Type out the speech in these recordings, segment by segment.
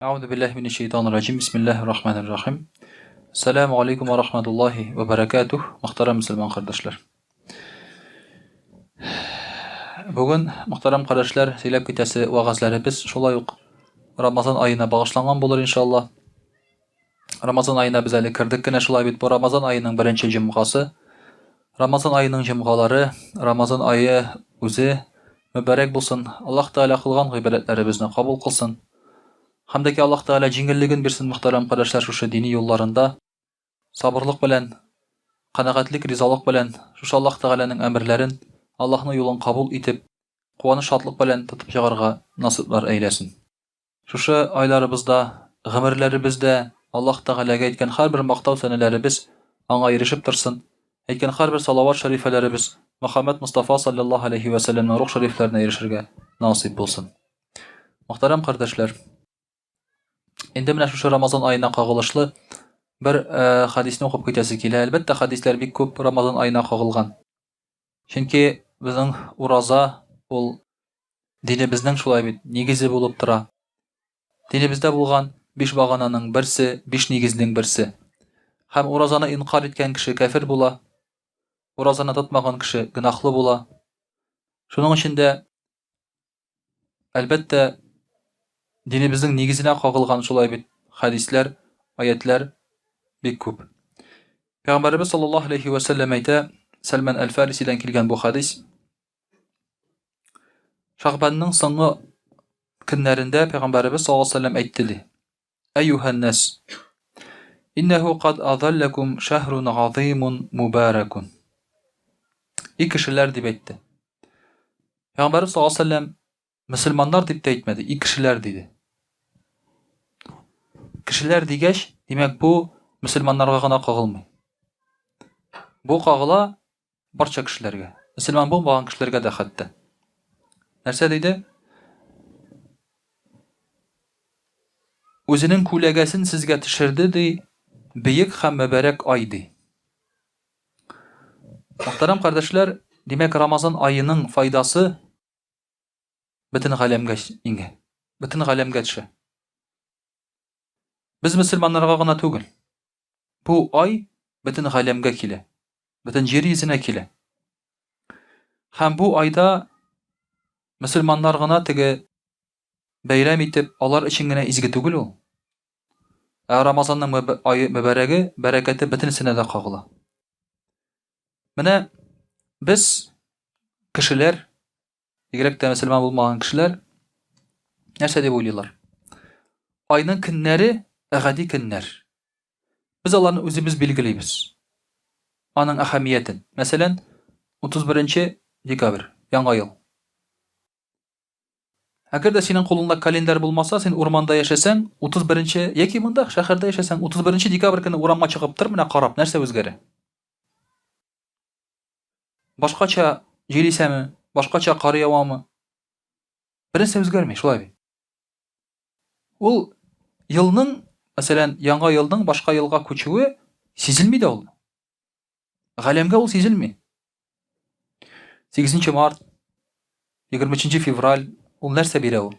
Euzu billahi mineşşeytanirracim. Bismillahirrahmanirrahim. Selamun aleyküm ve rahmetullahi ve berekatuh. Muhterem Müslüman kardeşler. Bugün muhterem kardeşler söylep ketesi wagazlarыбыз şolay uq Ramazan ayına bağışlangan bolur inşallah. Ramazan ayına biz әле kirdik gene şolay bit bu Ramazan ayının birinci jumgası. Ramazan ayının jumgalары, Ramazan ayı үзе mübarek bulsun. Allah Teala kılgan ibadetlerimizni kabul kılsın. Hamdaki Allah Teala jingilligin bersin muhterem kardeşler şuşu dini yollarında. Sabırlık bilen, kanagatlik, rizalык bilen şuşu Allah Teala'nın emirlerin, Allah'ın yolun kabul itip, kuwanış şadlık bilen tutup jagarga nasiplar eylesin. Şuşu aylarыбызda, gımirlerimizde Allah Teala'ga aytgan har bir maqtaw senelerimiz anga erişip tursun. Aytgan har bir salavat şerifelerimiz Muhammed Mustafa sallallahu aleyhi ve sellem'in ruh şeriflerine erişirge nasip bulsun. Muhterem kardeşler, endi menä şuşu Ramazan ayına kagılışlı bir hadisni okuyup ketesi kile. Elbette hadisler bik köp Ramazan ayına kagılgan. Çünki bizning uraza ul dinimizning şulay bit negizi bolup tura. Dinimizde bulgan 5 bagananın birsi, 5 negizning birsi. Hem urazаны inkar etken kişi kafir bula. Urazаны tutmagan kişi günahlı bula. Şunun içinde elbette dinimizning negizine kagılgan şulay bit hadisler, ayetler bik köp. Peygamberimiz sallallahu aleyhi ve sellem ayta, Selman el-Farisi'den kelgen bu hadis. Şabanның soңгы günlerinde Peygamberimiz sallallahu aleyhi ve sellem aytdı. Eyyuhan nas, innehu qad adallakum şehrun azimun mubarakun. İki kişiler dip aytdı. Peygamberimiz sallallahu aleyhi ve sellem Müslümanlar dip de aytmadı. İki kişiler dedi. Kişiler digeç, demek bu Müslümanlarga gana kagılmay. Bu kagıla barcha kişilerge. Müslüman bolmagan kişilerge de hatta. Нәрсә dedi? Özünün kulegesin sizge tişirdi di, büyük hem mübarek aydı. Muhterem kardeşler, demek Ramazan ayının faydası bütün alemge inge. Bütün alemge tişi. Biz Müslümanlarga gana tugul. Bu ay bütün alemge kile. Bütün yer yüzüne kile. Hem bu ayda Müslümanlar gana tege bayram itip alar için gene izgi tugul ol. Ramazanның ayı mübaregi, bereketi bütün senede kagıla. Mene biz kişiler, gerek de Müslüman olmayan kişiler нәрсә дип уйлыйлар? Ayның көннәре гади көннәр. Biz аларны үзебез билгелибез. Аның әһәмиятен. Мәсәлән, 31 декабрь, яңа ел. Әгәр дә синең кулыңда календарь булмаса, син урманда яшәсәң, 31 яки монда шәһәрдә яшәсәң, 31 декабрь көне урамга чыгып тор, менә карап, нәрсә үзгәрә? Башкача җил исәме, башкача кар явамы? Беренче үзгәрми, шулай бит. Ул елның, мәсәлән, яңа елның башка елга күчүе сизилми дә ул. Галәмгә ул сизилми. 8 март, 23 февраль ул нәрсә бирә ул?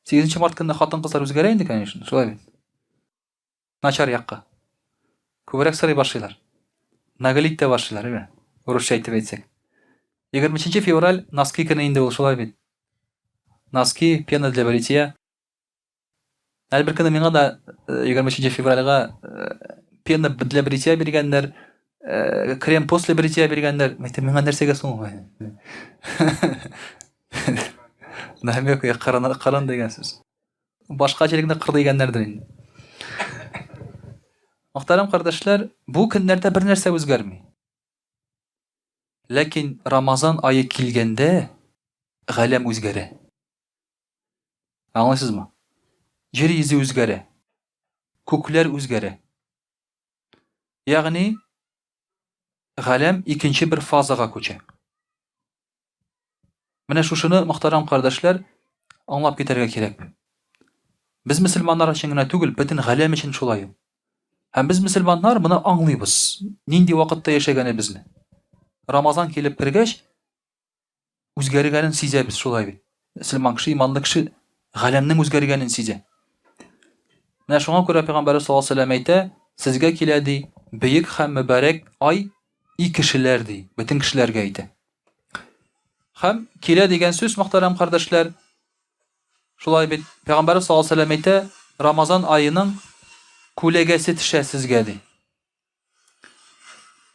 8 март көнне хатын-кызлар үзгәрә инде, конечно, шулай бит. Начар якка. Күбрәк сорый башлыйлар. Наглить тә башлыйлар, әйме? Урысча әйтеп әйтсәк. 23 февраль носки көне инде ул, шулай бит. Носки, пена для бритья. Әлбер көне миңа да 23 февральга пена для бритья биргәннәр, крем после бритья биргәннәр. Мәйтәм, миңа нәрсәгә соң ул? Нәһмәк я каран дигән сүз. Башка җиргә кыр дигәннәрдер инде. Muhterem kardeşler, bu günlerde bir нәрсә үзгәрми. Ләкин Ramazan ayı килгәндә галәм үзгәрә. Аңлыйсызмы? Җир йөзе үзгәрә. Күкләр үзгәрә. Ягъни галәм икенче bir фазага күчә. Менә шушыны, muhterem kardeşler, аңлап китәргә кирәк. Без мөселманнар өчен генә түгел, бөтен галәм өчен шулай. Һәм без мөселманнар моны аңлыйбыз. Нинди вакытта яшәгәнебезне. Ramazan килеп кергәч, үзгәргәнен сизәбез шулай бит. Мөселман кеше, иманлы кеше галәмнең үзгәргәнен сизә. Менә шуңа күрә Пәйгамбәр саллаллаһу алейһи ва сәллям әйтә, сезгә килә ди бөек һәм мөбарәк ай и кешеләр ди, бөтен кешеләргә әйтә. Һәм килә дигән сүз, мөхтәрәм кардәшләр, шулай бит Пәйгамбәр саллаллаһу алейһи ва сәллям әйтә, Рамазан аеның күләгәсе төшә сезгә ди.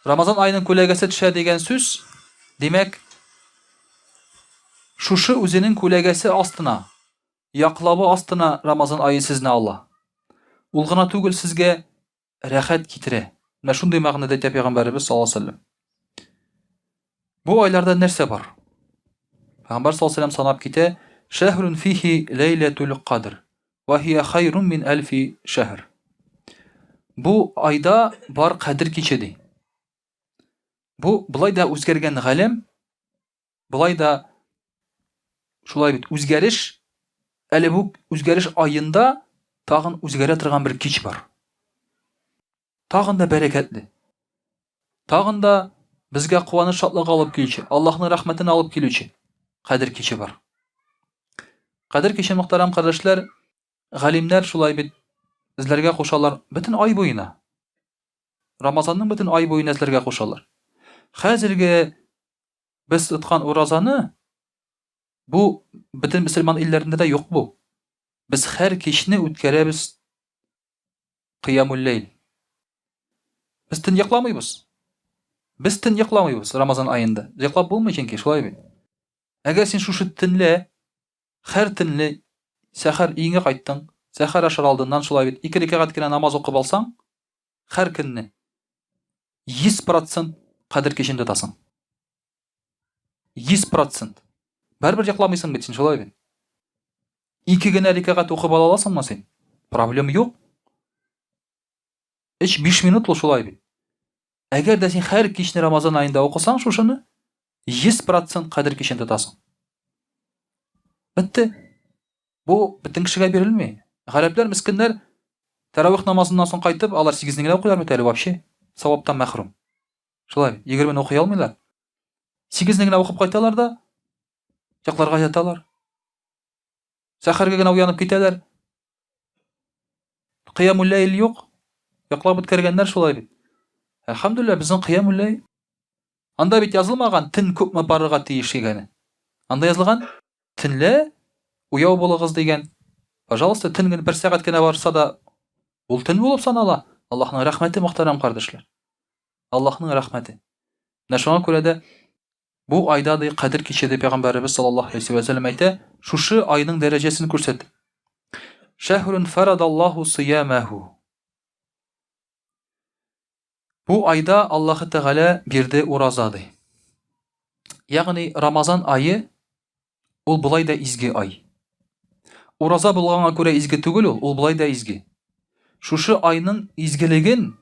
Рамазан аеның күләгәсе төшә дигән сүз, димәк, шушы үзенең күләгәсе астына, яклавы астына Рамазан айы сезне ала. Ул гына түгел, сезгә рәхәт китерә. Менә шундый мәгънәдә әйтә Пәйгамбәрбез саллаллаһу алейһи ва сәллям. Бу айларда нәрсә бар? Пәйгамбәр саллаллаһу алейһи ва сәллям санап китә, шәһрун фихи ләйләтул кадр ва хия хайрун мин альфи шәһр. Бу айда бар кадр киче ди. Бу булай да үзгәргән галәм, булай да шулай бит үзгәреш, әле бу үзгәреш аенда тагын үзгәрә торган бер кич бар. Тагын да бәрәкәтле. Тагын да безгә куаныч, шатлык алып килүче, Аллаһның рәхмәтен алып килүче кадр киче бар. Кадр киче, мөхтәрәм кардәшләр, галимнәр шулай бит эзләргә кушалар бөтен ай буена. Рамазанның бөтен ай буена эзләргә кушалар. Хәзерге без тоткан уразаны бу бөтен мөселман илләрендә дә юк бу. Без һәр кичне үткәрәбез кыямул лейл. Без төн йокламыйбыз. Без төн йокламыйбыз Рамазан аенда. Йоклап булмый чөнки шулай бит. Әгәр син шушы төнле, һәр төнле сәхәр өеңә кайттың, сәхәр ашар алдыннан шулай бит 2 рәкәгать кенә намаз укып алсаң, һәр көнне 100% кадр кичен тотасың. 100%. Бәрбер йокламыйсың бит син, шулай бит. 2 генә рәкәгать укып ала аласыңмы син? Проблем юк. 5 минут ул шулай бит. Әгәр дә син һәр кичне Рамазан аенда укысаң шушыны, 100% кадр кичен тотасың. Бетте. Бу бөтен кешегә бирелми. Галәпләр, мискиннәр таравих намазыннан соң кайтып, алар 8-не генә укыйлар бит әле вообще. Саваптан мәхрүм. Шулай, 20-не укый алмыйлар. 8-не генә укып кайталар да якларга яталар. Сәхәргә генә уянып китәләр. Кыямул лейл юк. Яклап үткәргәннәр шулай бит. Әлхәмдүлилләх, безнең кыямул лейл. Анда бит язылмаган төн күпме барырга тиеш дигәне. Анда язылган төнле уяу булыгыз дигән. Пожалуйста, төн генә 1 сәгать кенә барса да ул төн булып санала. Аллаһның рәхмәте, мөхтәрәм кардәшләр. Аллаһның рәхмәте. Менә шуңа күрә дә бу айда да кадр киче дип Пәйгамбәрбез саллаллаһу алейһи ва сәллям әйтә, шушы айның дәрәҗәсен күрсәтә. Шәһрун фарадаллаһу сиямәһу. Бу айда Аллаһ Тәгалә бирде ураза ди. Ягъни Рамазан айы ул булай да изге ай. Ураза булганга күрә изге түгел ул булай да изге. Шушы айның изгелеген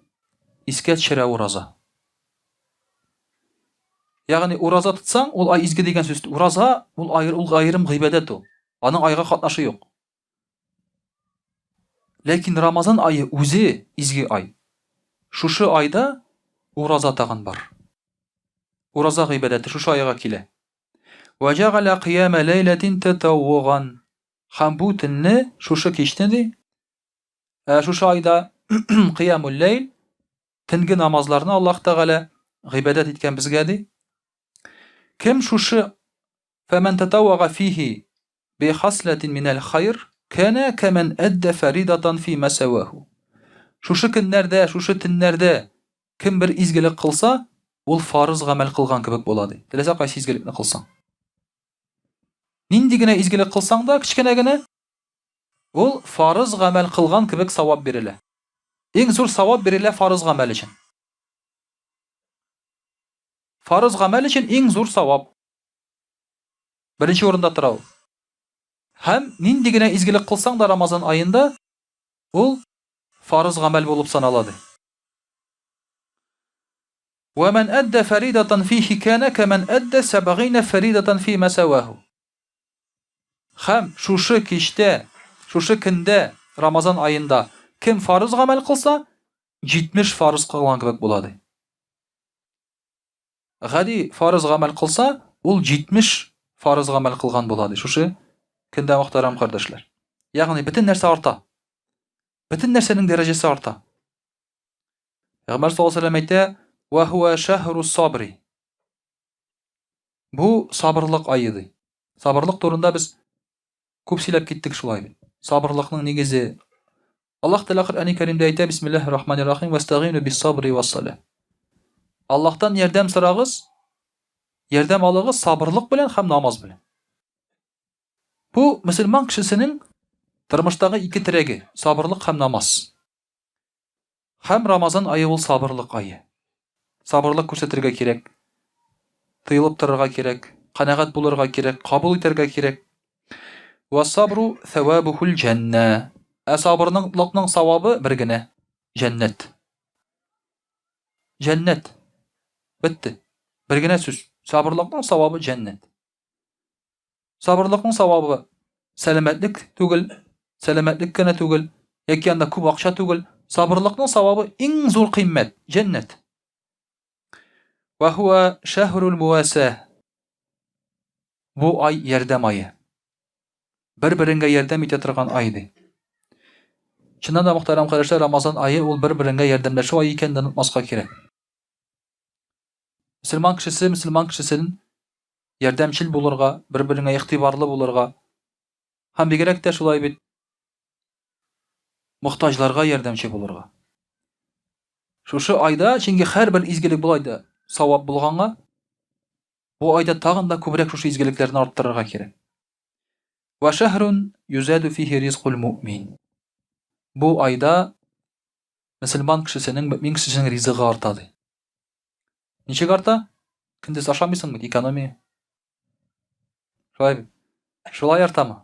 искә төшерә ураза. Ягъни ураза тотсаң, ул ай изге дигән сүз. Ураза ул аерым гыйбадәт ул. Аның айга катнашы юк. Ләкин Рамазан айы үзе изге ай. Шушы айда ураза тагын бар. Ураза гыйбадәте шушы айга килә. Ва жагала кыяма лейлатин татаввуган. Һәм бу төнне, шушы кичне ди, шушы айда кыямул лейл, төнге намазларны Аллаһ Тәгалә гыйбадәт иткән безгә ди. Кем шушы фәмән татаввага фихи би хаслатин минал хайр кана каман адда фаридатан фи масаваху. Шушы көннәрдә, шушы төннәрдә кем бер изгелек кылса, ул фарыз гамәл кылган кебек була ди. Теләсә кайсы изгелекне кылсаң. Нинди генә изгелек кылсаң да, кичкенә генә, ул фарыз гамәл кылган кебек савап бирелә. Иң зур савап бирелә фарыз гамәл өчен. Фарыз гамәл өчен иң зур савап. Беренче урында тора ул. Һәм нинди генә изгелек кылсаң да Рамазан аенда, ул фарыз гамәл булып санала ди. Ва ман адда фаридатан фихи кана каман адда 70 фаридатан фи масаваху. Һәм шушы кичтә, шушы көндә Рамазан аенда кем фарыз гамәл кылса, 70 фарыз кылган кебек була ди. Гади фарыз гамәл кылса, ул 70 фарыз гамәл кылган була ди. Шушы Кендә мөхтәрәм кардәшләр. Ягъни бөтен нәрсә арта. Бөтен нәрсәнең дәрәҗәсе арта. Пәйгамбәр саллаллаһу алейһи ва сәлләм әйтә: "Ва хуа шахру сабри". Бу сабырлык айы ди. Сабырлык турында без күп сөйләп киттек шулай бит. Сабырлыкның нигезе Аллаһ Тәала Коръәни Кәримдә әйтә: "Бисмиллаһир-рахманир-рахим, вастагыйну бис-сабри вас-салах". Аллаһтан ярдәм сорагыз, ярдәм алыгыз сабырлык белән һәм намаз белән. Бу мөселман кешесенең тормыштагы ике терәге: сабырлык һәм намаз. Һәм Рамазан айы ул сабырлык айы. Сабырлык күрсәтергә кирәк, тыелып торырга кирәк, канәгать булырга кирәк, кабул итәргә кирәк. Вас-сабру thawabухул җанна. Сабырлыкның савабы бер генә җәннәт. Җәннәт. Бетте. Бер генә сүз. Сабырлыкның савабы җәннәт. Сабырлыкның савабы сәламәтлек түгел, сәламәтлек кенә түгел, яки анда күп акча түгел. Сабырлыкның савабы иң зур кыйммәт җәннәт. Ва хуа шахрул муаса. Бу ай ярдәм айы. Бер-береңгә ярдәм итә торган ай ди. Чыннан да мөхтәрәм кардәшләр, Рамазан айы ул бер-береңгә ярдәмләшү айы икәнен онытмаска кирәк. Мөселман кешесен ярдәмчел булырга, бер-береңгә игътибарлы булырга һәм бигрәк тә шулай бит мохтаҗларга ярдәмче булырга. Шушы айда, чөнки һәрбер изгелек бу айда савап булганга, бу айда тагын да күбрәк шушы изгелекләрне арттырырга кирәк. Ва шахрун юзаду фиһи ризқул муъмин. Бу айда мөселман кешесенең ризыгы арта ди. Ничек арта? Көндез ашамыйсың бит, экономия. Шулай артамы?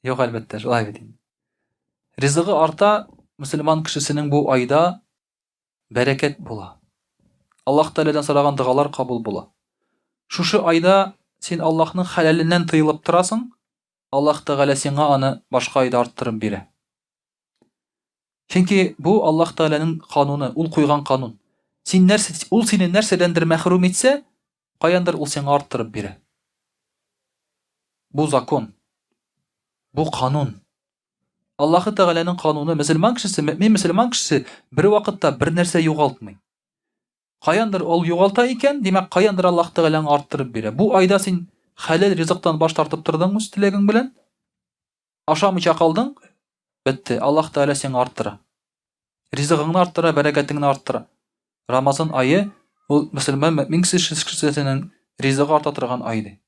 Юк, әлбәттә, шулай бит. Ризыгы арта, мөселман кешесенең бу айда бәрәкәт була. Аллаһ Тәаләдән сораган дугалар кабул була. Шушы айда син Аллаһның хәләленнән тыелып торасың, Аллаһ Тәгалә сиңа аны башка айда арттырып бирә. Чөнки бу Аллаһ Тәгаләнең кануны, ул куйган канун. Ул сине нәрсәдәндер мәхрүм итсә, каяндыр ул сиңа арттырып бирә. Бу закон. Бу канун. Аллаһ Тәгаләнең кануны, мөселман кешесе бер вакытта бер нәрсә югалтмый. Каяндыр ул югалта икән, димәк каяндыр Аллаһ Тәгаләң арттырып бирә. Бу айда син хәлал ризыктан баш тартып тордыңмы теләгең белән? Ашамыйча калдың? Бетте, Аллаһ Тәгалә сиңа арттыра. Ризыгыңны арттыра, бәрәкәтеңне арттыра. Рамазан айы ул мөселман кешесенең ризыгы арта торган ай ди.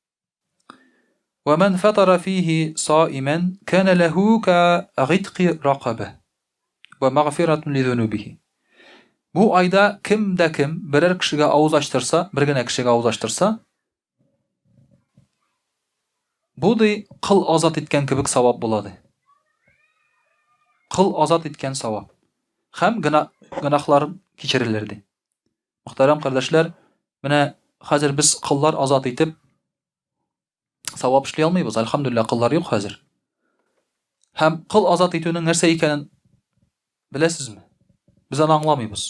Ва ман фатара фиһи саиман кана лаху кa'гитqi рaqaba ва магъфиратун лизунубихи. Бу айда кем берәр кешегә авыз ачтырса, бер генә кешегә авыз ачтырса, бу ди кыл азат иткән кебек савап була ди. Кыл азат иткән савап. Һәм гынахларын кичерелер ди. Мөхтәрәм кардәшләр, менә хәзер без кыллар азат итеп савап эшли алмыйбыз. Әлхәмдүлилләһ, кыллар юк хәзер. Һәм кыл азат итүнең нәрсә икәнен беләсезме? Без аны аңламыйбыз.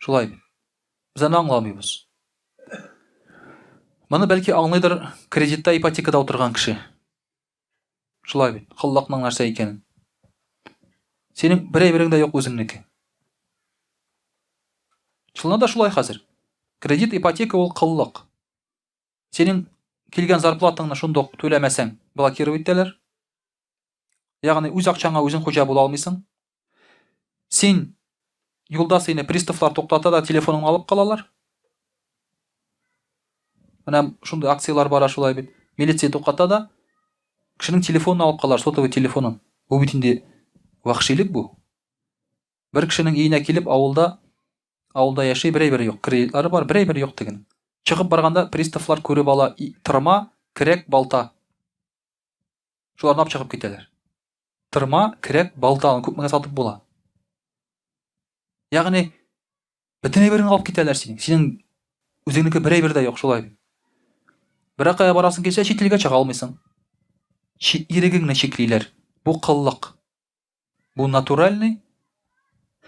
Шулай бит. Без аны аңламыйбыз. Моны бәлки аңлыйдыр кредитта, ипотекада утырган кеше. Шулай бит. Кыллыкның нәрсә икәнен. Синең берәй-берең дә юк үзеңнеке. Шулай да шулай хәзер. Кредит, ипотека ул кыллык. Синең килгән зарплатаңны шундук түләмәсәң, блокировать итәләр. Ягъни үз акчаңа үзең хуҗа була алмыйсың. Син юлда сине приставлар туктата да телефоныңны алып калалар. Менә шундый акциялар бара шулай бит. Милиция туктата да кешенең телефонын алып калалар, сотовый телефонын. Бу бит инде вахшилек бу. Бер кешенең өенә килеп авылда яши, берәй-бер юк, кредитлары бар, берәй-бер юк диген. Чыгып барганда приставлар күреп ала, тырма, кирәк, балта. Шуларны алып чыгып китәләр. Тырма, кирәк, балтаны күпмегә сатып була. Ягъни бөтенләй алып китәләр синең үзеңнеке берәй-бер дә юк, шулай. Бирок ая барасың килсә, чит илгә чыга алмыйсың. Ирегеңне чиклиләр. Бу кыллык. Бу натуральный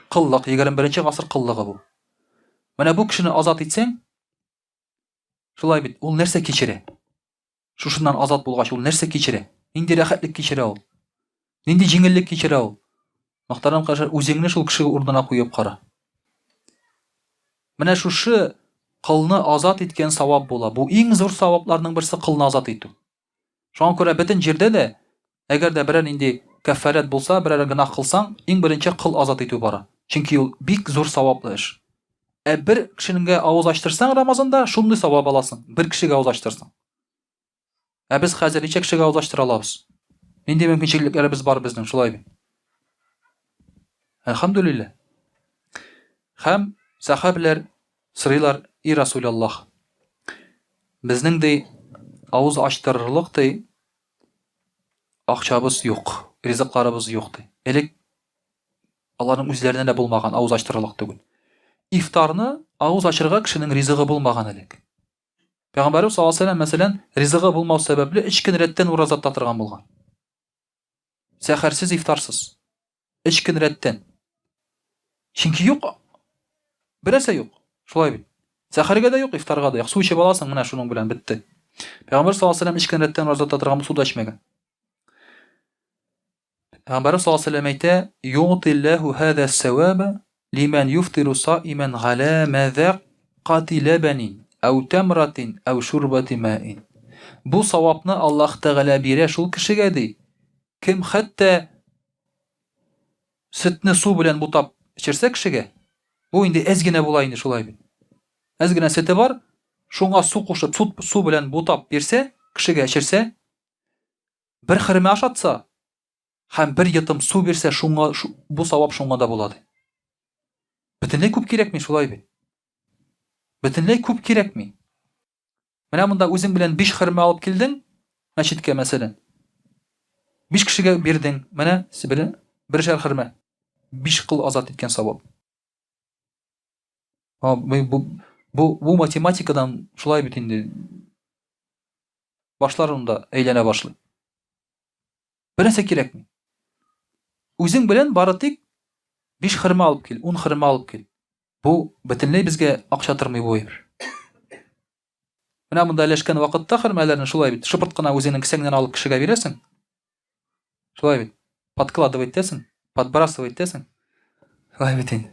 кыллык, 21-нче гасыр кыллыгы бу. Менә бу кешене азат итсәң, шулай бит, ул нәрсә кичерә? Шушыннан азат булгач, ул нәрсә кичерә? нинди рәхәтлек кичерә ул, нинди җиңеллек кичерә ул. Мөхтәрәм кардәшләр, үзеңне шул кеше урынына куеп кара. Менә шушы кылны азат иткән савап була. Бу иң зур савапларның берсе кылны азат итү. Шуңа күрә бөтен җирдә дә әгәр дә берәр нинди кафарат булса, берәр гынах кылсаң, иң беренче кыл азат итү бара. Чөнки ул бик зур саваплы эш. Бер кешененгә авыз ачтырсаң Рамазанда, шундый савап аласың. Бер кешегә авыз ачтырсаң. Без хәзер ничә кешегә авыз ачтыра алабыз? Нинди мөмкинчелекләребез бар безнең, шулай бит. Әлхәмдүлилләh. Һәм сахабалар сорыйлар: "И Расулаллах, безнең ди авыз ачтырырлык ди акчабыз юк, ризыкларыбыз юк ди." Элек аларның үзләренә дә булмаган авыз ачтырырлык түгел. Ифтарны авыз ачырга кешенең ризыгы булмаган элек. Пәйгамбәрбез саллаллаһу алейһи ва сәллям мәсәлән, ризыгы булмау сәбәпле 3 көн рәттән ураза татырган булган. Сәхәрсез, ифтарсыз. 3 көн рәттән. Чөнки юк. Берәрсә юк. Шулай бит. Сәхәргә дә юк, ифтарга да юк. Су эчеп аласың, менә шуның белән бетте. Пәйгамбәр саллаллаһу алейһи ва сәллям 3 көн рәттән ураза татырган, су да эчмәгән. Пәйгамбәр саллаллаһу алейһи ва сәллям әйтә: "Ю'тиллаху хаза ас-саваба лиман юфтиру саиман гала мазaqati labanin aw tamratin aw shurbati ma'in." Бу савапны Аллаһ Тәгалә бирә шул кешегә ди. Кем хәтта сөтне су белән бутап эчерсә кешегә, бу инде әз генә була инде, шулай бит. Әз генә сөте бар, шуңа су кушып, су белән бутап бирсә, кешегә эчерсә, бер хөрмә ашатса, һәм бер йотым су бирсә, шуңа бу савап шуңа да була ди. Бөтенләй күп кирәкми, шулай бит. Бөтенләй күп кирәкми. Менә монда үзең белән 5 хөрмә алып килдең, мәчеткә мәсәлән. 5 кешегә бирдең, менә сибеле бер шәр хөрмә. 5 кыл азат иткән савап. Бу математикадан шулай бит инде. Башларында әйләнә башлый. Бернәрсә кирәкми. Үзең белән бары тик 5 хөрмә алып кил, 10 хөрмә алып кил. Бу бөтенләй безгә акча тормый бу әйбер. Менә монда әләшкән вакытта хөрмәләрне шулай бит, шыпырт кына үзеңнең кесәңнән алып кешегә бирәсең. Шулай бит. Подкладывать итәсең, подбрасывать итәсең. Шулай бит инде.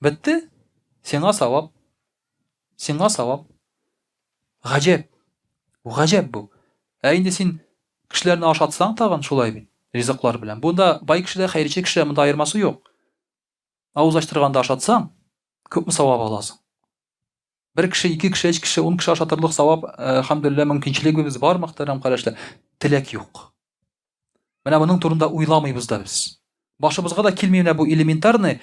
Бетте? Сиңа савап. Сиңа савап. Гаҗәп. Бу гаҗәп бу. Инде син кешеләрне ашатсаң тагын шулай бит, ризыклар белән. Бунда бай кешедә, хәйричә кешедә монда аермасы юк. Авыз ачтырганда ашатсаң, күпме савап аласың. Бер кеше, 2 кеше, 3 кеше, 10 кеше ашатырлык савап, әлхәмдүлилләh, мөмкинчелегебез бар, мөхтәрәм кардәшләр. Теләк юк. Менә моның турында уйламыйбыз да без. Башыбызга да килми менә бу элементарный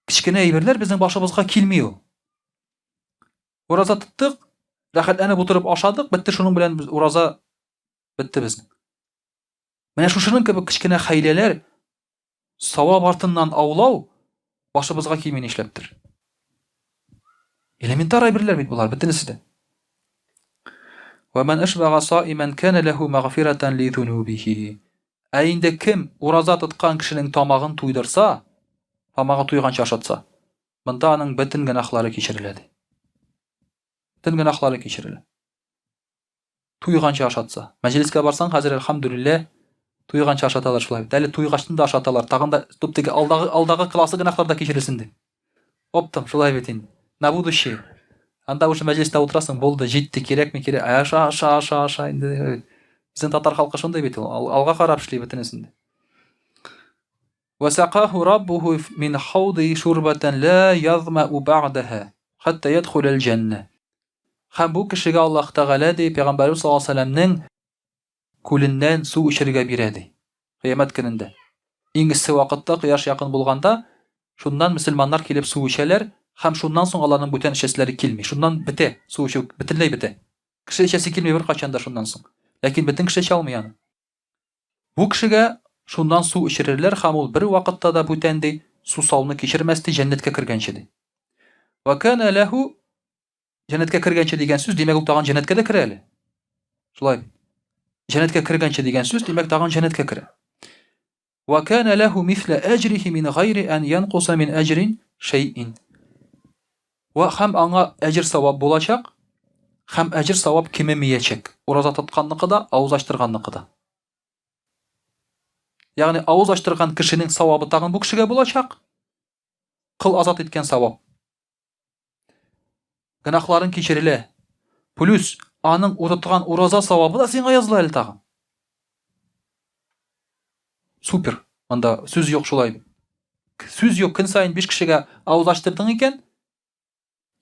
кичкенә әйберләр безнең башыбызга килми ул. Ураза тоттык, рәхәтләнеп утырып ашадык, бетте, шуның белән ураза бетте безнең. Менә шушының кебек кичкенә хәйләләр, савап артыннан аулау башыбызга килми нишләптер. Элементар әйберләр бит булар, бөтенесе дә. Ва ман ашбага саиман кана лаху магфирatan ли зунубихи. Инде кем ураза тоткан кешенең тамагын туйдырса, тамагы туйганча ашатса, монда аның бөтен гынахлары кичерелә. Бөтен гынахлары кичерелә. Туйганча ашатса. Мәҗлескә барсаң, хәзер әлхәмдүлилләh, туйганча ашаталар шулай. Әле туйгачтын да ашаталар. Тагын да туптыгы алдагы классы гынахларда кичерелсен ди. Оптым, шулай бит инде. На будущее. Анда уже мәҗлестә утырасың, булды, җитте, кирәкме, кирәк. Аша инде. Безнең татар халкы шундай бит, алга карап эшли бөтенесен. وسقاه ربه من حوض شربة لا يظمأ بعدها حتى يدخل الجنة. Һәм бу кешегә Аллаһ Тәгалә ди, Пәйгамбәрбез саллаллаһу алейһи ва сәлләмнең күленнән су эчәргә бирә ди. Кыямәт көнендә. Иң эссе вакытта, кояш якын булганда, шуннан мөселманнар килеп су эчәләр, һәм шуннан соң аларның бүтән эчәсләре килми. Шуннан бетә, су эчү бөтенләй бетә. Кеше эчәсе килми бер качан да шуннан соң. Ләкин бөтен кеше эчә алмый аны. Бу кешегә шуннан су эчерерләр, һәм ул бер вакытта да бүтән ди, су сауны кичермәс ди, җәннәткә кергәнче ди. Ва кана лаху, җәннәткә кергәнче дигән сүз, димәк ул тагын җәннәткә дә керә әле. Шулай. Җәннәткә кергәнче дигән сүз, димәк тагын җәннәткә керә. Ва кана лаху мисла аҗрихи мин гайри ан янқуса мин аҗрин шайъин. Ва һәм аңа әҗр савап булачак, һәм әҗр савап кимемиячәк. Ураза тотканныкы да, авыз ачтырганныкы да. Яғни ауыз аштырған кішінің сауабы тағын бұл кішіге болачақ. Қыл азат еткен сауап. Гынахларын кешіріле. Плюс аның отытқан ураза сауабы да сенға жазыла әлі тағын. Супер. Мында сөз жоқ шулай. Сөз жоқ, күн сайын 5 кішіге ауыз аштырдың екен,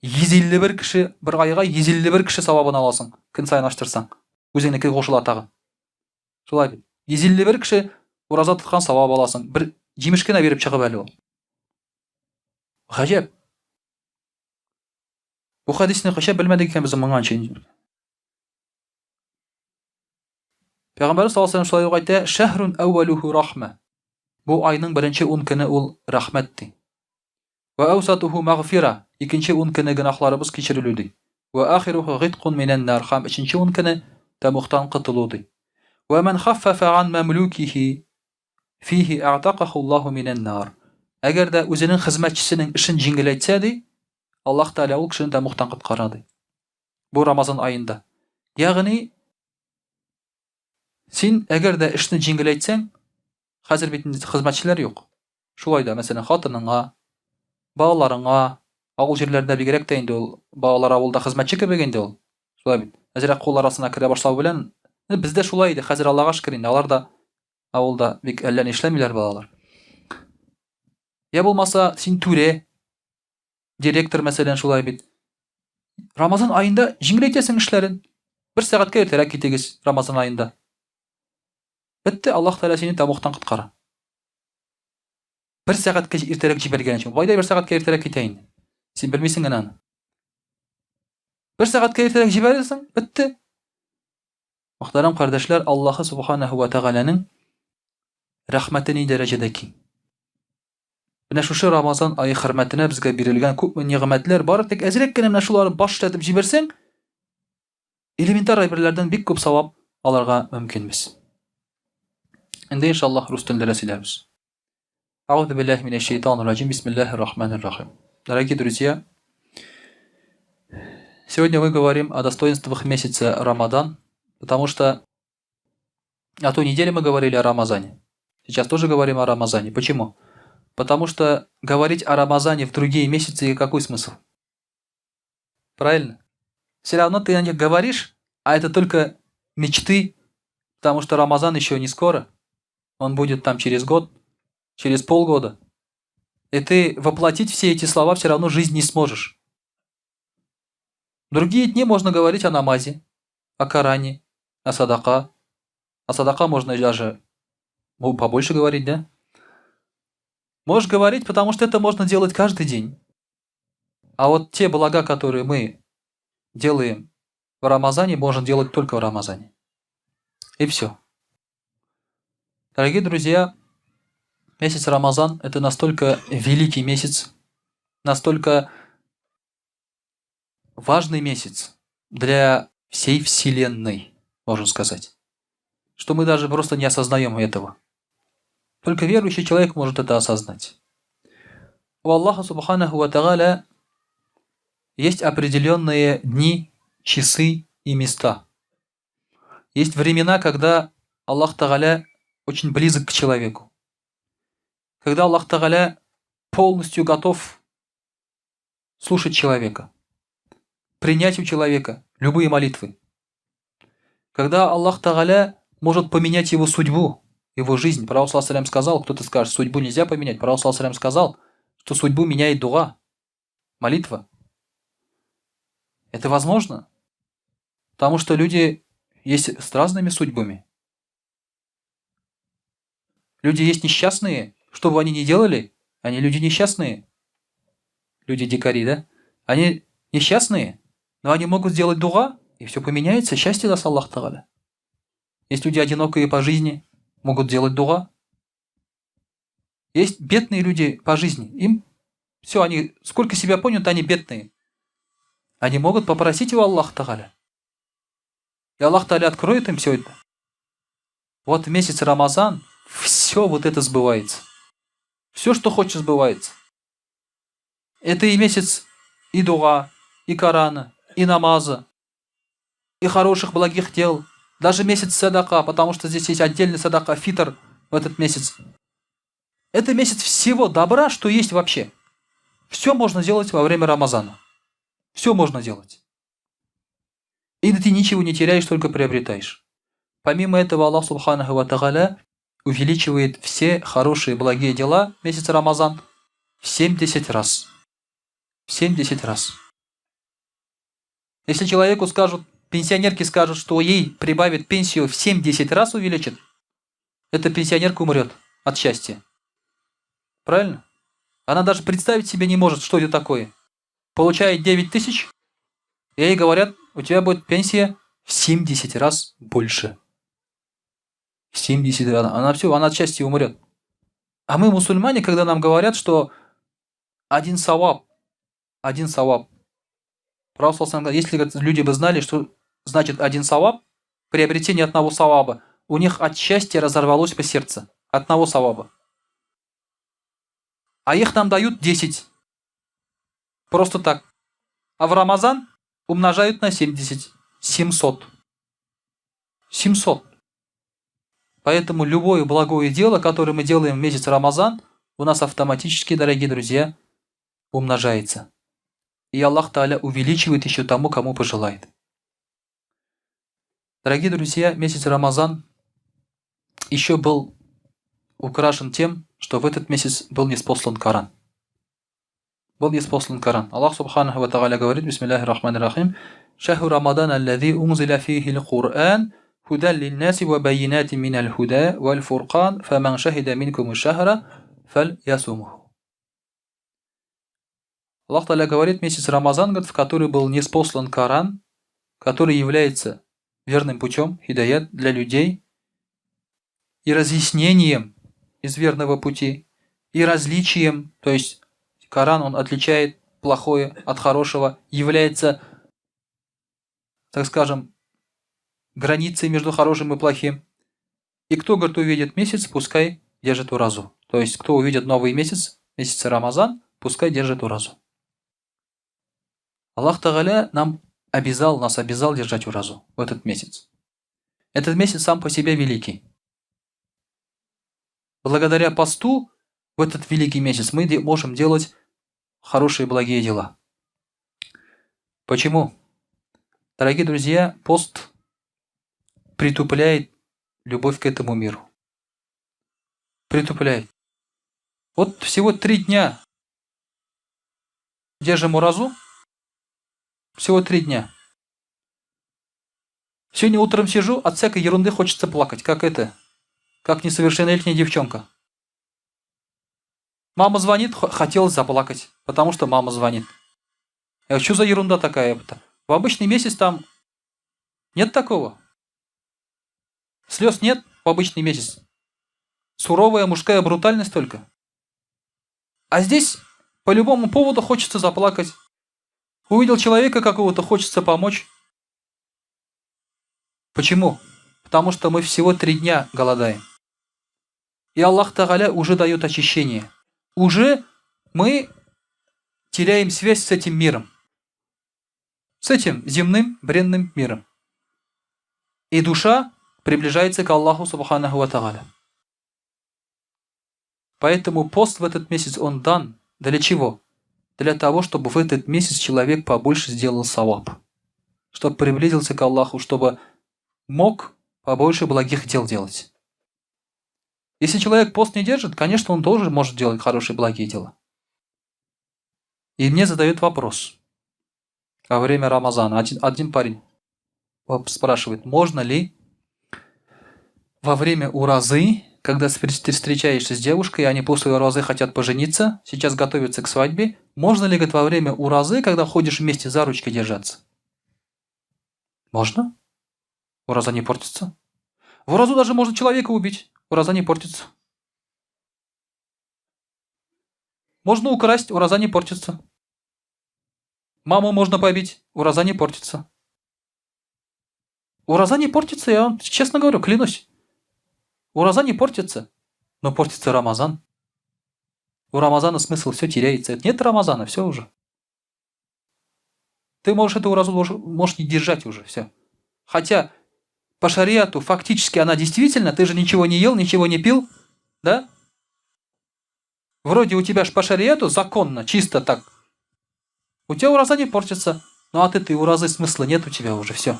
151 кіші, бір айға 151 кіші сауабын аласың, күн сайын аштырсаң. Өзіңнікі қошыла тағы. Шулай. 151 кіші ораза тұтқан сауап аласың. Бір жемішкені беріп шығып әлі ол. Ғажап. Бұл хадисні қаша білмедік екен біздің мыңан шейін. Пейғамбар саллаллаху алейхи ва саллям айтты: "Шахрун ауалуху рахма." Бұл айның бірінші 10 күні ол рахметті. Ва аусатуху магфира. Екінші 10 күні гынахларыбыз кешірілуді. Ва ахируху ғитқун минан нар. Хам үшінші 10 күні тамуқтан құтылуды. Ва ман хаффафа ан мамлукихи фихи а'тақаху Аллаху минан нар. Әгер дә өзінің хезмәтчесінің ішін жеңілейтсе де, Аллах Тәала ол кішіні тамуқтан құтқарады. Бұл Рамазан айында. Яғни сен әгер дә ішін жеңілейтсең, қазір бетінде хезмәтчелер жоқ. Шулай да, мәсәлән, хатыныңа, балаларыңа, ауыл жерлерде бигерәк тә инде ул балалар авылда хезмәтче кебек инде ул. Шулай бит. Әзрәк кул арасына керә башлау белән, бездә шулай иде. Хәзер Аллаһка шөкер инде, алар да авылда бик әллә ни эшләмиләр балалар. Я булмаса, син түре, директор мәсәлән шулай бит. Рамазан айында җиңеләйтәсең эшләрен. 1 сәгатькә иртәрәк китегез Рамазан айында. Бетте, Аллаһ Тәала сине тамуқтан құтқара. 1 сәгатькә иртәрәк җибәргән өчен. Байда 1 сәгатькә иртәрәк китә инде. Син белмисең генә аны. 1 сәгатькә иртәрәк җибәрәсең, бетте. Мөхтәрәм кардәшләр, Аллаһ Субханаһу ва Тәгаләнең рәхмәте ни дәрәҗәдә киң. Менә шушы Рамазан айы хөрмәтенә безгә бирелгән күпме нигъмәтләр бар, тик әзрәк кенә менә шуларны баш итеп җибәрсәң, элементар әйберләрдән бик күп савап алырга мөмкинбез. Инде иншаллаһ рус телендә сөйләрбез. Аузу биллаһи минаш шайтанир раҗим. Бисмиллаһир рахманир рахим. Дорогие друзья, сегодня мы говорим о достоинствах месяца Рамадан, потому что на той неделе мы говорили о Рамазане. Сейчас тоже говорим о Рамазане. Почему? Потому что говорить о Рамазане в другие месяцы какой смысл? Правильно? Все равно ты о них говоришь, а это только мечты, потому что Рамазан еще не скоро. Он будет там через год, через полгода. И ты воплотить все эти слова все равно в жизнь не сможешь. В другие дни можно говорить о намазе, о Коране, о садака. О садака можно даже побольше говорить, да? Можешь говорить, потому что это можно делать каждый день. А вот те блага, которые мы делаем в Рамазане, можно делать только в Рамазане. И все. Дорогие друзья, месяц Рамазан – это настолько великий месяц, настолько важный месяц для всей Вселенной, можно сказать, что мы даже просто не осознаем этого. Только верующий человек может это осознать. У Аллаха Субханаху ва Тааля есть определенные дни, часы и места. Есть времена, когда Аллах Тааля очень близок к человеку. Когда Аллах Тааля полностью готов слушать человека, принять у человека любые молитвы. Когда Аллах Тааля может поменять его судьбу, его жизнь. Пророк саллаллаху алейхи ва саллям сказал, кто-то скажет, судьбу нельзя поменять. Пророк саллаллаху алейхи ва саллям сказал, что судьбу меняет дуа, молитва. Это возможно, потому что люди есть с разными судьбами. Люди есть несчастные, что бы они ни делали, они люди несчастные. Люди дикари, да? Они несчастные, но они могут сделать дуа, и все поменяется, счастье даст Аллах Тааля. Есть люди одинокие по жизни, могут делать дуа. Есть бедные люди по жизни. Им все, они сколько себя поняли, они бедные. Они могут попросить у Аллаха Тааля. И Аллах Тааля откроет им все это. Вот в месяц Рамазан все вот это сбывается. Все, что хочешь, сбывается. Это и месяц и дуа, и Корана, и намаза, и хороших благих дел. Даже месяц садака, потому что здесь есть отдельный садака, фитр, в этот месяц. Это месяц всего добра, что есть вообще. Все можно делать во время Рамазана. Все можно делать. И ты ничего не теряешь, только приобретаешь. Помимо этого, Аллах Субханаху ва Тааля увеличивает все хорошие, благие дела в месяц Рамазан в 70 раз. В 70 раз. Если человеку скажут, пенсионерке скажут, что ей прибавит пенсию в 70 раз увеличит, эта пенсионерка умрет от счастья. Правильно? Она даже представить себе не может, что это такое. Получает 9 тысяч, и ей говорят, у тебя будет пенсия в 70 раз больше. 70 раз. Она от счастья умрет. А мы, мусульмане, когда нам говорят, что один саваб, Пророк говорит, если люди бы знали, что значит один саваб, приобретение одного саваба, у них от счастья разорвалось бы сердце. Одного саваба. А их нам дают 10. Просто так. А в Рамазан умножают на 70. 700. 700. Поэтому любое благое дело, которое мы делаем в месяц Рамазан, у нас автоматически, дорогие друзья, умножается. И Аллах Тааля увеличивает еще тому, кому пожелает. Дорогие друзья, месяц Рамазан еще был украшен тем, что в этот месяц был ниспослан Коран. Был ниспослан Коран. Аллах Субханаху ва Тааля говорит, бисмиллахи рахмани рахим, «Шахру Рамадан аллази унзиля фихи л-Кур'ан, худан линнаси ва байинати минал худа валь фуркан, фаман шахида минкуму шахра, фаль ясумуху». Аллах Тааля говорит, месяц Рамазан, в который был ниспослан Коран, который является верным путем, хидаят для людей, и разъяснением из верного пути, и различием, то есть Коран, он отличает плохое от хорошего, является, так скажем, границей между хорошим и плохим. И кто, говорит, увидит месяц, пускай держит уразу. То есть, кто увидит новый месяц, месяц Рамазан, пускай держит уразу. Аллах Тааля нас обязал держать уразу в этот месяц. Этот месяц сам по себе великий. Благодаря посту в этот великий месяц мы можем делать хорошие благие дела. Почему? Дорогие друзья, пост притупляет любовь к этому миру. Притупляет. Вот всего 3 дня держим уразу. Всего 3 дня. Сегодня утром сижу, от всякой ерунды хочется плакать. Как несовершеннолетняя девчонка. Мама звонит, хотелось заплакать, потому что мама звонит. Что за ерунда такая-то? В обычный месяц там нет такого. Слез нет в обычный месяц. Суровая мужская брутальность только. А здесь по любому поводу хочется заплакать. Увидел человека какого-то, хочется помочь. Почему? Потому что мы всего 3 дня голодаем. И Аллах Тааля уже дает очищение. Уже мы теряем связь с этим миром. С этим земным бренным миром. И душа приближается к Аллаху Субханаху ва Тааля. Поэтому пост в этот месяц он дан. Для чего? Для того, чтобы в этот месяц человек побольше сделал саваб. Чтобы приблизился к Аллаху, чтобы мог побольше благих дел делать. Если человек пост не держит, конечно, он тоже может делать хорошие благие дела. И мне задают вопрос. Во время Рамазана один парень спрашивает, можно ли во время уразы, когда ты встречаешься с девушкой, и они после уразы хотят пожениться, сейчас готовятся к свадьбе, можно ли, говорит, во время уразы, когда ходишь вместе за ручкой держаться? Можно. Ураза не портится. В уразу даже можно человека убить. Ураза не портится. Можно украсть, ураза не портится. Маму можно побить, ураза не портится. Ураза не портится, я вам честно говорю, клянусь. Ураза не портится, но портится Рамазан. У Рамазана смысл все теряется. Нет Рамазана, все уже. Ты можешь эту уразу можешь не держать уже, все. Хотя по шариату фактически она действительно, ты же ничего не ел, ничего не пил, Да? Вроде у тебя ж по шариату законно, чисто так. У тебя ураза не портится. Но от этой уразы смысла нет у тебя уже, все.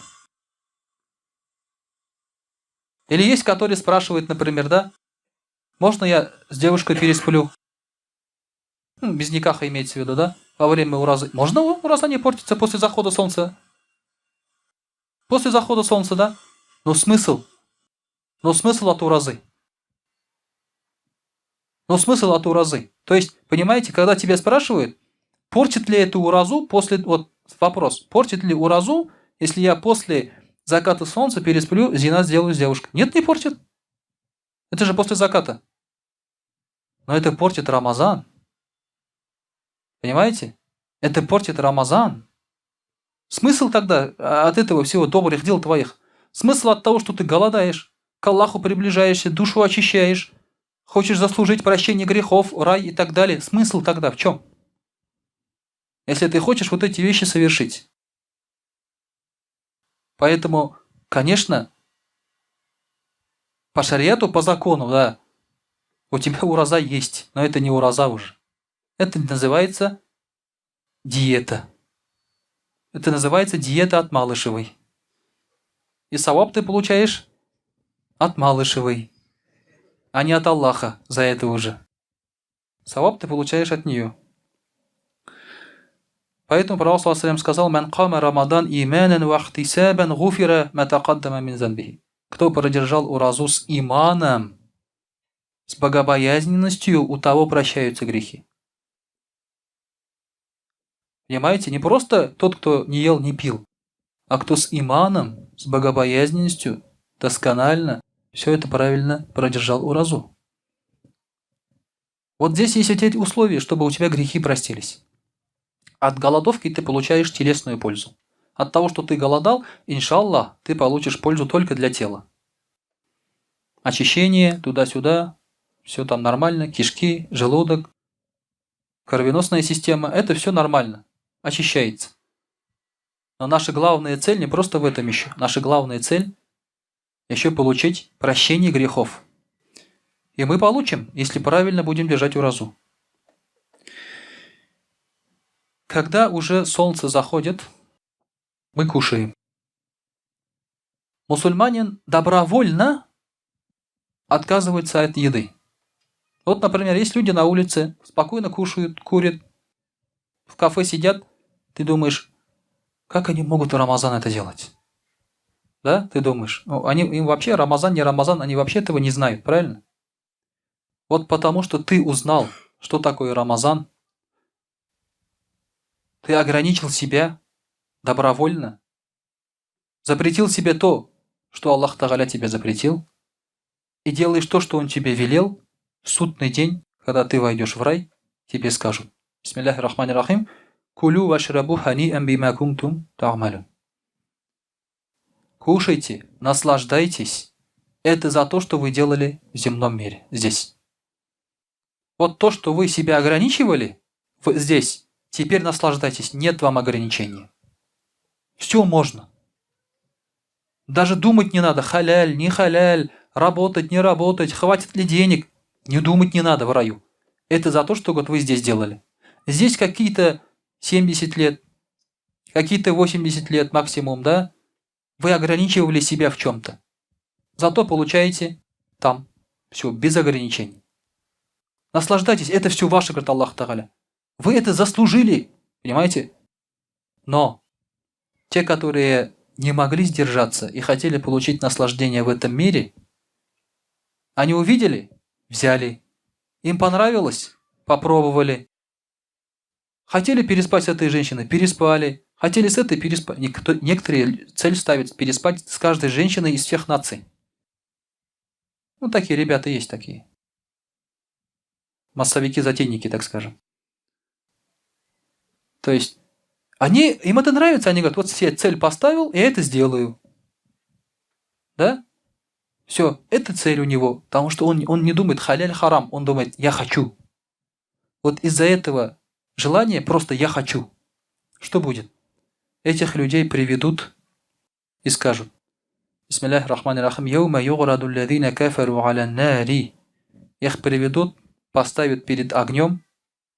Или есть, которые спрашивают, например, да, можно я с девушкой пересплю? Без никаха имеется в виду, да? Во время уразы. Можно ураза не портится после захода солнца? После захода солнца, да? Но смысл? Но смысл от уразы? Но смысл от уразы? То есть, понимаете, когда тебя спрашивают, портит ли эту уразу после... Вот вопрос. Портит ли уразу, если я после заката солнца пересплю, зина сделаю с девушкой? Нет, не портит. Это же после заката. Но это портит Рамазан. Понимаете? Это портит Рамазан. Смысл тогда от этого всего добрых дел твоих? Смысл от того, что ты голодаешь, к Аллаху приближаешься, душу очищаешь, хочешь заслужить прощение грехов, рай и так далее. Смысл тогда в чем? Если ты хочешь вот эти вещи совершить. Поэтому, конечно, по шариату, по закону, да, у тебя ураза есть, но это не ураза уже. Это называется диета. Это называется диета от Малышевой. И саваб ты получаешь от Малышевой, а не от Аллаха за это уже. Саваб ты получаешь от нее. Поэтому Пророк саллаллаху алейхи ва саллям сказал: «Ман кама Рамадан иманан ва ихтисабан гуфира ма тақаддама мин занбихи». Кто продержал уразу с иманом, с богобоязненностью, у того прощаются грехи. Понимаете, не просто тот, кто не ел, не пил, а кто с иманом, с богобоязненностью, досконально, все это правильно продержал уразу. Вот здесь есть эти условия, чтобы у тебя грехи простились. От голодовки ты получаешь телесную пользу. От того, что ты голодал, иншаллах, ты получишь пользу только для тела. Очищение, туда-сюда, все там нормально, кишки, желудок, кровеносная система, это все нормально, очищается. Но наша главная цель не просто в этом еще. Наша главная цель еще получить прощение грехов. И мы получим, если правильно будем держать уразу. Когда уже солнце заходит, мы кушаем. Мусульманин добровольно отказывается от еды. Вот, например, есть люди на улице, спокойно кушают, курят, в кафе сидят. Ты думаешь, как они могут в Рамазан это делать? Да, ты думаешь? Ну, им вообще Рамазан, не Рамазан, они вообще этого не знают, правильно? Вот потому что ты узнал, что такое Рамазан, ты ограничил себя добровольно, запретил себе то, что Аллах Тааля тебе запретил, и делаешь то, что Он тебе велел, в судный день, когда ты войдешь в рай, тебе скажут: Бисмиллахи рахмани рахим, кулю вашрабу хани'ан бима кунтум та'малун. Кушайте, наслаждайтесь. Это за то, что вы делали в земном мире, здесь. Вот то, что вы себя ограничивали здесь, теперь наслаждайтесь, нет вам ограничений. Все можно. Даже думать не надо, халяль, не халяль, работать, не работать, хватит ли денег. Не думать не надо в раю. Это за то, что вот вы здесь делали. Здесь какие-то 70 лет, какие-то 80 лет максимум, да? Вы ограничивали себя в чем-то. Зато получаете там все, без ограничений. Наслаждайтесь, это все ваше, говорит Аллах Тааля. Вы это заслужили, понимаете? Но те, которые не могли сдержаться и хотели получить наслаждение в этом мире, они увидели, взяли. Им понравилось, попробовали. Хотели переспать с этой женщиной, переспали. Хотели с этой переспать. Некоторые цель ставят переспать с каждой женщиной из всех наций. Ну, такие ребята есть такие. Массовики-затейники, так скажем. То есть, им это нравится, они говорят, вот себе цель поставил, я это сделаю. Да? Все, это цель у него, потому что он не думает халяль харам, он думает, я хочу. Вот из-за этого желания просто я хочу. Что будет? Этих людей приведут и скажут: Бисмиллахи рахмани рахим, яума юграду аллазина кафару аля нари их приведут, поставят перед огнем,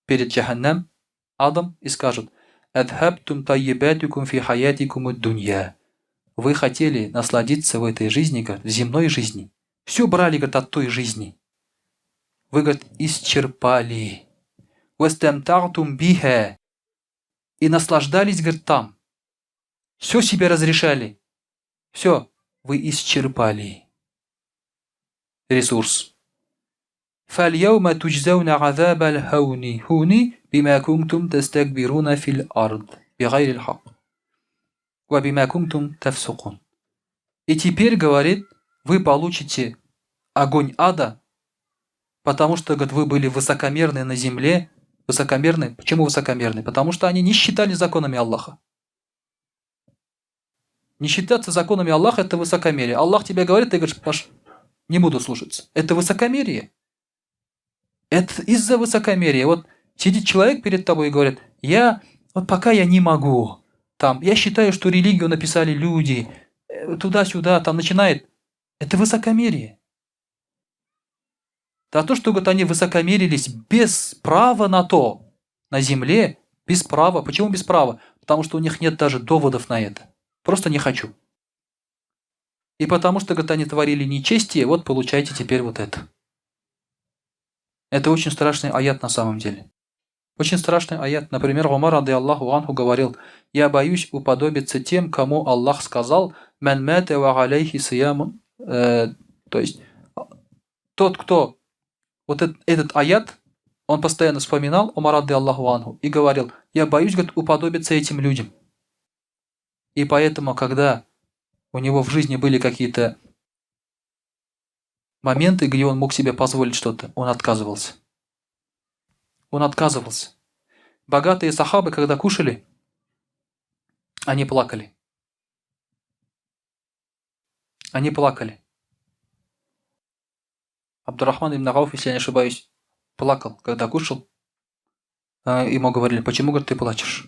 перед Джаханнам, адом и скажут: «Адхабтум тайибатикум фи хаятикум ад-дунья». Вы хотели насладиться в этой жизни, говорит, в земной жизни. Все брали, говорит, от той жизни. Вы, говорит, исчерпали. «Вастамтартум биха». И наслаждались, говорит, там. Все себе разрешали. Все, вы исчерпали ресурс. فَالْيَوْمَ تُجْزَوْنَ عَذَابَ الْهَوْنِ هُونِ بِمَا كُنْتُمْ تَسْتَكْبِرُونَ فِي الْأَرْضِ بِغَيْرِ الْحَقِّ وَبِمَا كُنْتُمْ تَفْسُقُونَ. И теперь, говорит, вы получите огонь ада, потому что, говорит, вы были высокомерны на земле. Высокомерны. Почему высокомерны? Потому что они не считали законами Аллаха. Не считаться законами Аллаха – это высокомерие. Аллах тебе говорит, ты говоришь: Паш, не буду слушаться. Это высокомерие. Это из-за высокомерия. Вот сидит человек перед тобой и говорит: вот пока я не могу. Там, я считаю, что религию написали люди. Туда-сюда, там начинает. Это высокомерие. Да то, что, говорит, они высокомерились без права на то, на земле, без права. Почему без права? Потому что у них нет даже доводов на это. Просто не хочу. И потому что, говорит, они творили нечестие, вот получайте теперь вот это. Это очень страшный аят на самом деле. Очень страшный аят. Например, Умар, рады Аллаху анху, говорил: «Я боюсь уподобиться тем, кому Аллах сказал: «Ман мата ва алейхи сиямун». То есть, тот, кто... Вот этот аят, он постоянно вспоминал, Умар, рады Аллаху анху, и говорил: «Я боюсь, говорит, уподобиться этим людям». И поэтому, когда у него в жизни были какие-то моменты, где он мог себе позволить что-то, он отказывался. Он отказывался. Богатые сахабы, когда кушали, они плакали. Они плакали. Абдурахман ибн Ауф, если я не ошибаюсь, плакал, когда кушал. Ему говорили: «Почему, говорит, ты плачешь?»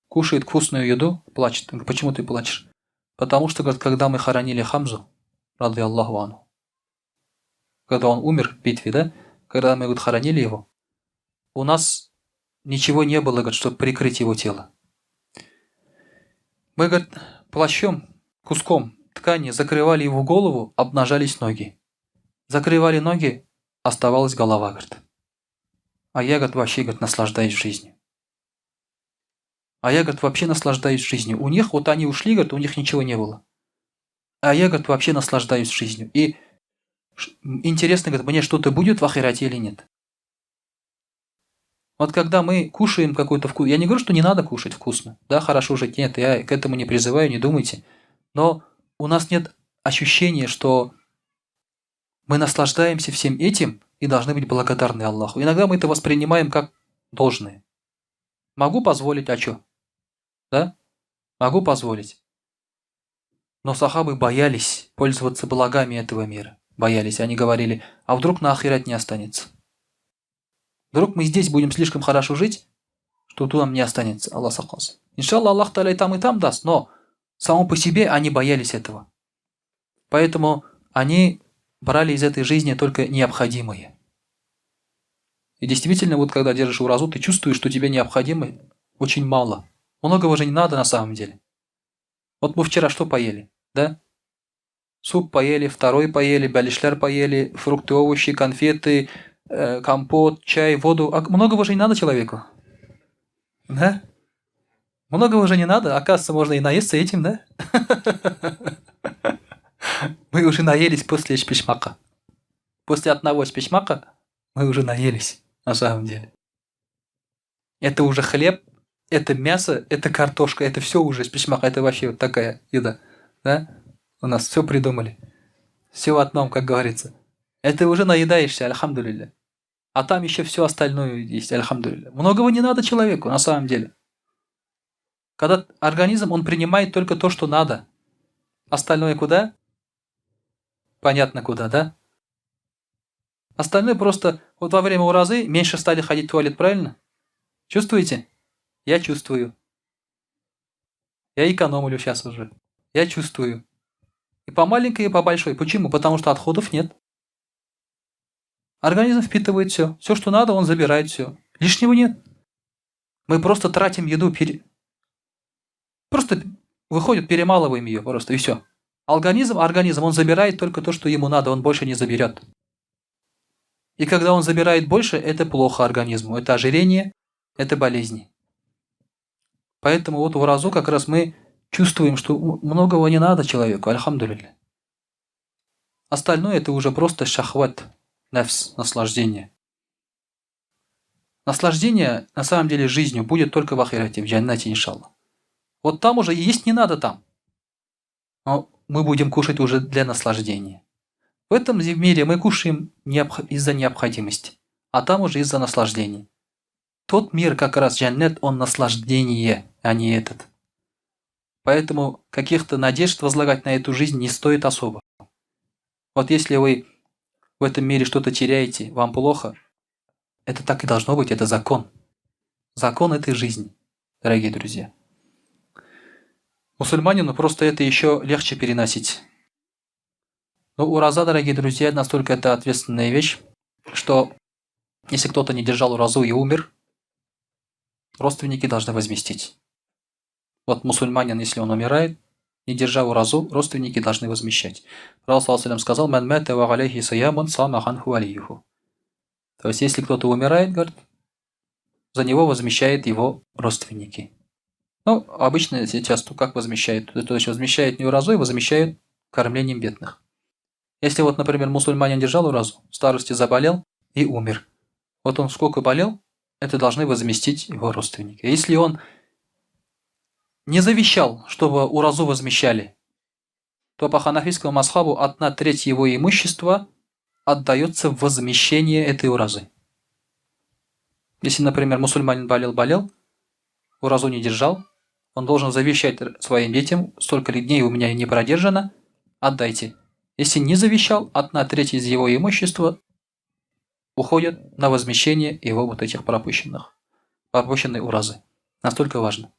Кушает вкусную еду, плачет. Говорит: «Почему ты плачешь?» Потому что, говорит, когда мы хоронили Хамзу, рады Аллаху анху, когда он умер в битве, да, когда мы, говорит, хоронили его, у нас ничего не было, говорит, чтобы прикрыть его тело. Мы, говорит, плащом, куском ткани закрывали его голову, обнажались ноги. Закрывали ноги, оставалась голова, говорит. А я, говорит, вообще, говорит, наслаждаюсь жизнью. А я, говорит, вообще наслаждаюсь жизнью. У них, вот они ушли, говорит, у них ничего не было. А я, говорит, вообще наслаждаюсь жизнью. И интересно, говорит, мне что-то будет в ахирате или нет. Вот когда мы кушаем какой-то вкус, я не говорю, что не надо кушать вкусно, да, хорошо жить, нет, я к этому не призываю, не думайте. Но у нас нет ощущения, что мы наслаждаемся всем этим и должны быть благодарны Аллаху. Иногда мы это воспринимаем как должное. Могу позволить, а что? Да? Могу позволить. Но сахабы боялись пользоваться благами этого мира. Боялись. Они говорили: а вдруг на ахират не останется? Вдруг мы здесь будем слишком хорошо жить, что тут нам не останется. Аллах сахлас. Иншаллах, Аллах та'аля и там даст. Но само по себе они боялись этого. Поэтому они брали из этой жизни только необходимое. И действительно, вот когда держишь уразу, ты чувствуешь, что тебе необходимо очень мало. Многого же не надо на самом деле. Вот мы вчера что поели, да? Суп поели, второй поели, балишляр поели, фрукты, овощи, конфеты, компот, чай, воду. А многого же не надо человеку. Да? Многого же не надо. Оказывается, можно и наесться этим, да? Мы уже наелись после шпишмака. После одного шпишмака мы уже наелись, на самом деле. Это уже хлеб, это мясо, это картошка, это все уже шпишмак, это вообще вот такая еда. Да? У нас все придумали. Все в одном, как говорится. Это уже наедаешься, альхамдулилля. А там еще все остальное есть, альхамдулилля. Многого не надо человеку, на самом деле. Когда организм, он принимает только то, что надо. Остальное куда? Понятно куда, да? Остальное просто, вот во время уразы меньше стали ходить в туалет, правильно? Чувствуете? Я чувствую. Я экономлю сейчас уже. Я чувствую. И по маленькой, и по большой. Почему? Потому что отходов нет. Организм впитывает все. Все, что надо, он забирает все. Лишнего нет. Мы просто тратим еду, просто выходит, перемалываем ее просто, и все. Организм, он забирает только то, что ему надо, он больше не заберет. И когда он забирает больше, это плохо организму. Это ожирение, это болезни. Поэтому вот в разу как раз мы чувствуем, что многого не надо человеку, альхамдулилля. Остальное это уже просто шахват, нафс, наслаждение. Наслаждение, на самом деле, жизнью будет только в ахирате, в джаннате, иншаллах. Вот там уже есть не надо там. Но мы будем кушать уже для наслаждения. В этом мире мы кушаем из-за необходимости, а там уже из-за наслаждения. Тот мир, как раз джаннат, он наслаждение, а не этот. Поэтому каких-то надежд возлагать на эту жизнь не стоит особо. Вот если вы в этом мире что-то теряете, вам плохо, это так и должно быть, это закон. Закон этой жизни, дорогие друзья. Мусульманину просто это еще легче переносить. Но ураза, дорогие друзья, настолько это ответственная вещь, что если кто-то не держал уразу и умер, родственники должны возместить. Вот мусульманин, если он умирает, не держа уразу, родственники должны возмещать. Пророк сказал: «Ман мата ва алейхи сиямун сама ханху алейху». То есть, если кто-то умирает, говорит, за него возмещают его родственники. Ну, обычно сейчас как возмещают? То есть, возмещают не уразу, и возмещают кормлением бедных. Если вот, например, мусульманин держал уразу, в старости заболел и умер. Вот он сколько болел, это должны возместить его родственники. Если он не завещал, чтобы уразу возмещали, то по ханафийскому мазхабу 1/3 его имущества отдается в возмещение этой уразы. Если, например, мусульманин болел, уразу не держал, он должен завещать своим детям: столько дней у меня не продержано, отдайте. Если не завещал, 1/3 из его имущества уходит на возмещение его вот этих пропущенной уразы. Настолько важно.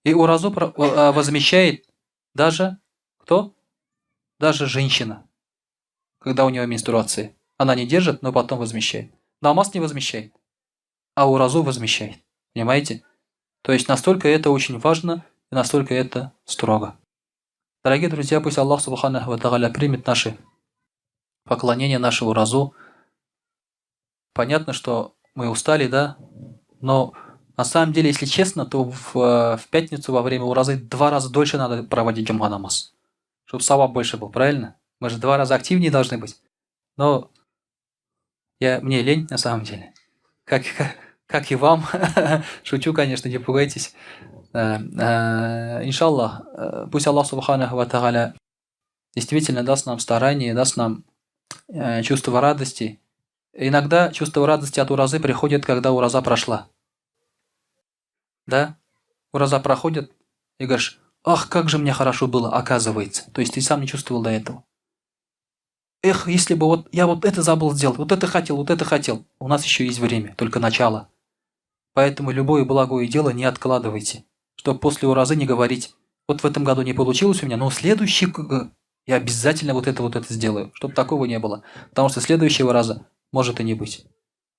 И уразу возмещает даже кто? Даже женщина, когда у нее менструация. Она не держит, но потом возмещает. Намаз не возмещает, а уразу возмещает. Понимаете? То есть настолько это очень важно и настолько это строго. Дорогие друзья, пусть Аллах Субханаху ва Тааля примет наши поклонения, нашу уразу. Понятно, что мы устали, да? Но на самом деле, если честно, то в пятницу во время уразы 2 раза дольше надо проводить джумга намаз, чтобы саваб больше был, правильно? Мы же 2 раза активнее должны быть. Но мне лень на самом деле. Как и вам. Шучу, конечно, не пугайтесь. Иншаллах, пусть Аллах Субханаху ва Тааля действительно даст нам старание, даст нам чувство радости. Иногда чувство радости от уразы приходит, когда ураза прошла. Да? Ураза проходит, и говоришь: ах, как же мне хорошо было, оказывается. То есть ты сам не чувствовал до этого. Эх, если бы вот я вот это забыл сделать, вот это хотел, вот это хотел. У нас еще есть время, только начало. Поэтому любое благое дело не откладывайте, чтобы после уразы не говорить: вот в этом году не получилось у меня, но в следующий я обязательно вот это сделаю, чтобы такого не было. Потому что следующего раза может и не быть.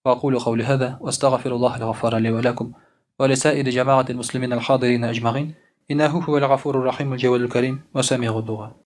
وأقول قولي هذا وأستغفر الله الغفار لي ولكم ولسائر جماعة المسلمين الحاضرين أجمعين إنه هو الغفور الرحيم الجواد الكريم وسميع الدعاء.